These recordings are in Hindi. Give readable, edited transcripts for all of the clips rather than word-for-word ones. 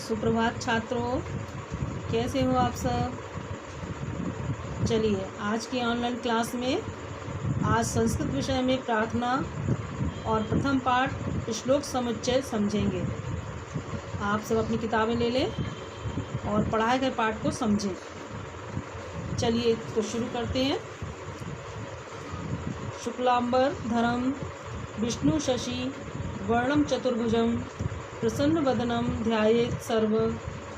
सुप्रभात छात्रों, कैसे हो आप सब। चलिए आज की ऑनलाइन क्लास में आज संस्कृत विषय में प्रार्थना और प्रथम पाठ श्लोक समुच्चय समझेंगे। आप सब अपनी किताबें ले लें और पढ़ाए गए पाठ को समझें। चलिए तो शुरू करते हैं। शुक्लांबर धरम विष्णु शशि वर्णम चतुर्भुजम प्रसन्न वदनम ध्यायेत सर्व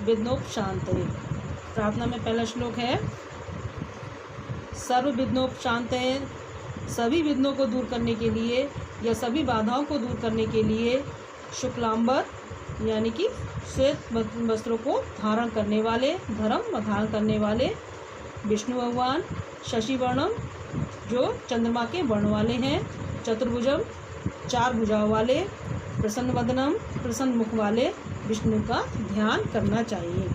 विघ्नोपशांतये। प्रार्थना में पहला श्लोक है, सर्व विघ्नोपशांतये, सभी विघ्नों को दूर करने के लिए या सभी बाधाओं को दूर करने के लिए शुक्लांबर यानी कि श्वेत वस्त्रों को धारण करने वाले, धर्म धारण करने वाले विष्णु भगवान, शशि वर्णम जो चंद्रमा के वर्ण वाले हैं, चतुर्भुजम चार भुजाओं वाले, प्रसन्न वदनम प्रसन्न मुख वाले विष्णु का ध्यान करना चाहिए।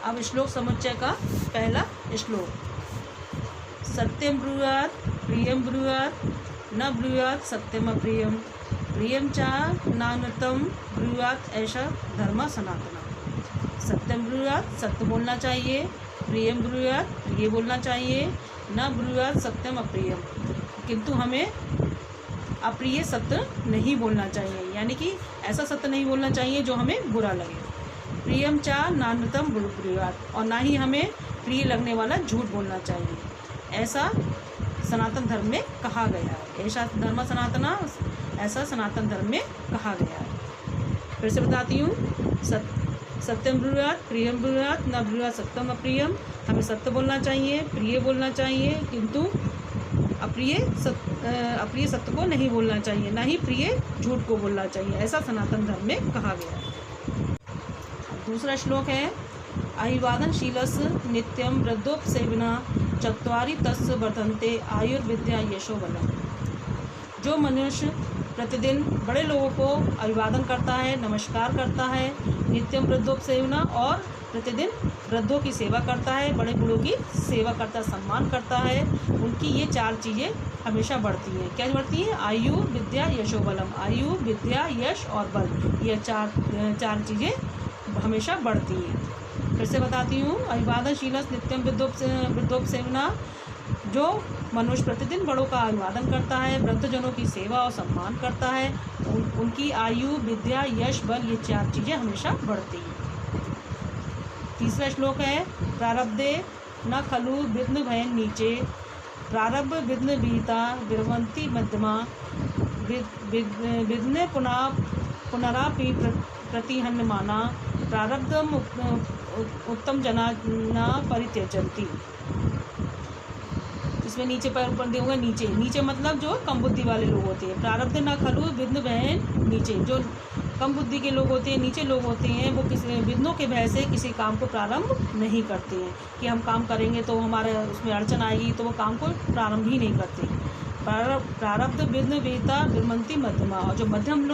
अब श्लोक समुच्चय का पहला श्लोक, सत्यम ब्रूयात् प्रियम ब्रूयात् न ब्रूयात् सत्यम अप्रियम प्रियम च नानृतम ब्रूयात् ऐसा धर्म सनातना। सत्यम ब्रूयात् सत्य बोलना चाहिए, प्रियम ब्रूयात् प्रिय बोलना चाहिए, न ब्रूयात् सत्यम अप्रियम किंतु हमें अप्रिय सत्य नहीं बोलना चाहिए, यानी कि ऐसा सत्य नहीं बोलना चाहिए जो हमें बुरा लगे। प्रियम चा नान्यतम ब्रूयात् और ना ही हमें प्रिय लगने वाला झूठ बोलना चाहिए, ऐसा सनातन धर्म में कहा गया है। ऐसा धर्म सनातना, ऐसा सनातन धर्म में कहा गया है। फिर से बताती हूँ, सत्यम ब्रूयात् प्रियम ब्रूयात् न ब्रूयात् सत्यम अप्रियम, हमें सत्य बोलना चाहिए, प्रिय बोलना चाहिए, किंतु अप्रिय सत्य को नहीं बोलना चाहिए, ना ही प्रिय झूठ को बोलना चाहिए, ऐसा सनातन धर्म में कहा गया है। दूसरा श्लोक है, अहिवादनशीलस् नित्यम वृद्धोपसेविना चत्वारि तस्य वर्धन्ते आयुर्विद्या यशो बलम्। जो मनुष्य प्रतिदिन बड़े लोगों को अभिवादन करता है, नमस्कार करता है, नित्यम वृद्धोपसेवना और प्रतिदिन वृद्धों की सेवा करता है, बड़े बूढ़ों की सेवा करता है, सम्मान करता है, उनकी ये चार चीज़ें हमेशा बढ़ती हैं। क्या बढ़ती हैं? आयु विद्या यशो बलम। आयु विद्या यश और बल, ये चार चीज़ें हमेशा बढ़ती हैं। फिर से बताती हूँ, अभिवादनशीलस् नित्यम वृद्धोपसेवना, जो मनुष्य प्रतिदिन बड़ों का अभिवादन करता है, वृद्धजनों की सेवा और सम्मान करता है, उनकी आयु विद्या यश बल ये चार चीज़ें हमेशा बढ़ती हैं। तीसरा श्लोक है, प्रारब्धे न खलु विघ्न भयन नीचे प्रारब्ध विघ्न विहिता विरवंती मध्यमा विघ्ने पुनरापि प्रतिहन्यमाना प्रारब्धम उत्तम जना न परित्यजन्ति। इसमें नीचे पर ऊपर दिया होगा, नीचे मतलब जो कम बुद्धि वाले लोग होते हैं। प्रारब्ध न खलु विघ्न भयन नीचे, जो कम बुद्धि के लोग होते हैं, नीचे लोग होते हैं, वो किसी विघ्नों के भय से किसी काम को प्रारंभ नहीं करते हैं कि हम काम करेंगे तो हमारे उसमें अड़चन आएगी, तो वो काम को प्रारंभ ही नहीं करते। प्रारब्ध विघ्न विहिता विरमंती मध्यमा, और जो मध्यम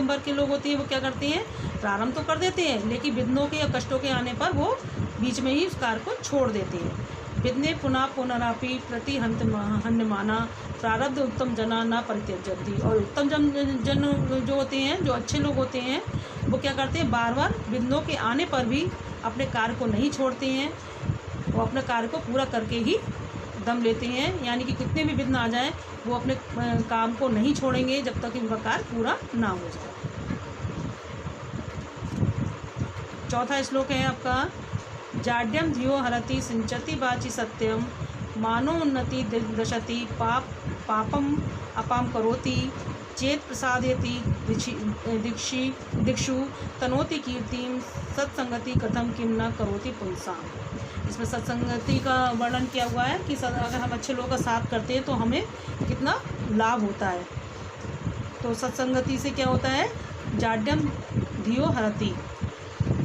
वर्ग के लोग होते हैं वो क्या करते हैं? प्रारंभ तो कर देते हैं, लेकिन विघ्नों के या कष्टों के आने पर वो बीच में ही उस कार्य को छोड़ देते हैं। विघ्ने पुनरापि प्रतिहन्यमाना प्रारब्ध उत्तम जना न परित्यजन्ति। और उत्तम जन जो होते हैं, जो अच्छे लोग होते हैं, वो क्या करते हैं? बार बार विघ्नों के आने पर भी अपने कार्य को नहीं छोड़ते हैं, वो अपने कार्य को पूरा करके ही दम लेते हैं, यानी कि कितने भी विघ्न आ जाएं वो अपने काम को नहीं छोड़ेंगे जब तक उनका कार्य पूरा ना हो जाए। चौथा श्लोक है आपका, जाड्यम धियो हरति सिंचति वाचि सत्यम मानो उन्नति दशति पापम अपाम करोति चेत प्रसादयति दिक्षु तनोति कीर्तिम सत्संगति कथम किम न करोति पुंसाम। इसमें सत्संगति का वर्णन किया हुआ है कि अगर हम अच्छे लोगों का साथ करते हैं तो हमें कितना लाभ होता है। तो सत्संगति से क्या होता है? जाड्यम धियो हरति,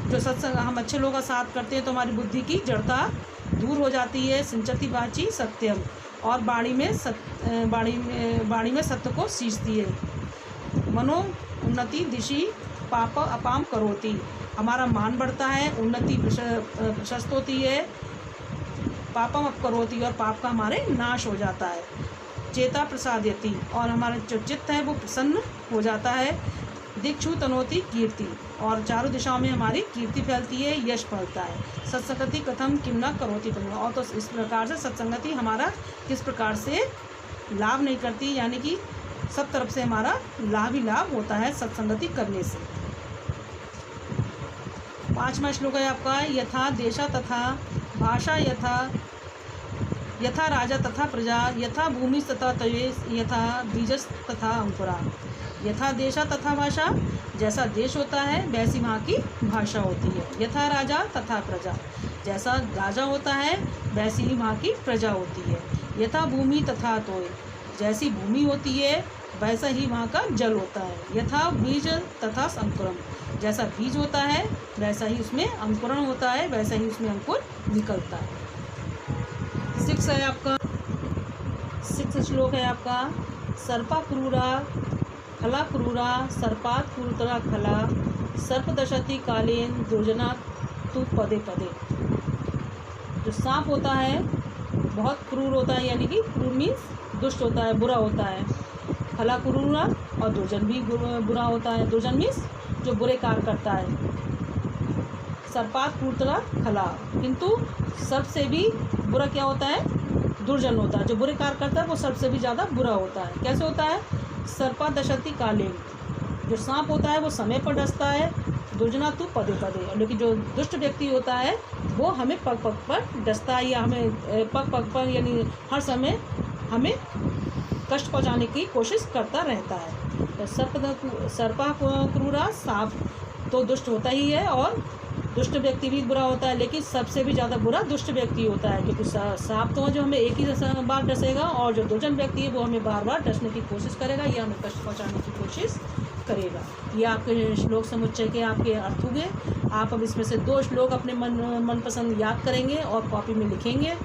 जो सत्संग हम अच्छे लोगों का साथ करते हैं तो हमारी बुद्धि की जड़ता दूर हो जाती है। सिंचति वाची सत्यम, और वाणी में सत्य को सींचती है। मनो उन्नति दिशि पाप अपाम करोति, हमारा मान बढ़ता है, उन्नति प्रशस्त होती है, पापम अप करोति और पाप का हमारे नाश हो जाता है। चेता प्रसादयति, और हमारा जो चित्त है वो प्रसन्न हो जाता है। दिक्षु तनोति कीर्ति, और चारों दिशाओं में हमारी कीर्ति फैलती है, यश फैलता है। सत्संगति कथम किम न करोति पुण्य, और तो इस प्रकार से सत्संगति हमारा किस प्रकार से लाभ नहीं करती, यानी कि सब तरफ से हमारा लाभ ही लाभ होता है सत्संगति करने से। 5वां श्लोक है आपका, यथा देशा तथा भाषा यथा राजा तथा प्रजा, यथा भूमि तथा तवेश, यथा बीजस तथा अंकुरा। यथा देशा तथा भाषा, जैसा देश होता है वैसी वहाँ की भाषा होती है। यथा राजा तथा प्रजा, जैसा राजा होता है वैसी ही वहाँ की प्रजा होती है। यथा भूमि तथा तोय, जैसी भूमि होती है वैसा ही वहाँ का जल होता है। यथा बीज तथा अंकुरम, जैसा बीज होता है वैसा ही उसमें अंकुरण होता है, वैसा ही उसमें अंकुर निकलता है। 6 है आपका, 6 श्लोक है आपका, सर्पा क्रूरा खला क्रूरा सर्पात क्रूतरा खला, सर्प दशति कालेन दुर्जना तु पदे पदे। जो सांप होता है बहुत क्रूर होता है, यानी कि क्रूर मीन्स दुष्ट होता है, बुरा होता है। खला क्रूरा, और दुर्जन भी बुरा होता है। दुर्जन मीन्स जो बुरे कार्य करता है। सर्पात क्रूतरा खला, किंतु सर्प से भी बुरा क्या होता है, दुर्जन होता है। जो बुरे कार्य करता है वो सर्प से भी ज़्यादा बुरा होता है। कैसे होता है, सर्पा दशति कालेन, जो सांप होता है वो समय पर डसता है, दुर्जना तू पदे पदे, लेकिन जो दुष्ट व्यक्ति होता है वो हमें पग पग पर डसता है, या हमें पग पग पर यानी हर समय हमें कष्ट पहुंचाने की कोशिश करता रहता है। तो सर्पा क्रूरा, सांप तो दुष्ट होता ही है, और दुष्ट व्यक्ति भी बुरा होता है, लेकिन सबसे भी ज़्यादा बुरा दुष्ट व्यक्ति होता है, क्योंकि सांप तो जो हमें एक ही बार डसेगा, और जो दुर्जन व्यक्ति है वो हमें बार बार डसने की कोशिश करेगा या हमें कष्ट पहुंचाने की कोशिश करेगा। ये आपके श्लोक समुच्चय के आपके अर्थ हुए। आप अब इसमें से 2 श्लोक अपने मनपसंद याद करेंगे और कॉपी में लिखेंगे,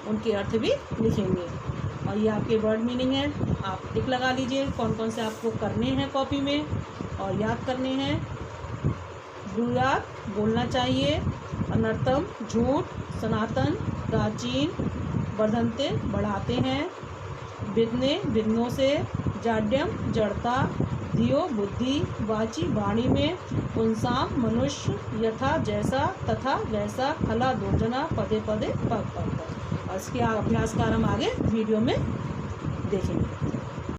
उनके अर्थ भी लिखेंगे, और ये आपके वर्ड मीनिंग है। आप टिक लगा लीजिए कौन कौन से आपको करने हैं कॉपी में और याद करने हैं। ब्रूयात, बोलना चाहिए। अनर्थम, झूठ। सनातन, प्राचीन। वर्धन्ते, बढ़ाते हैं। विघ्ने, विघ्नों से। जाड्यम, जड़ता। धियो, बुद्धि। वाची, वाणी में। पुंसाम, मनुष्य। यथा, जैसा। तथा, वैसा। खला, दुर्जना। पदे पदे, पग पग पर। और इसके अभ्यास का हम आगे वीडियो में देखेंगे।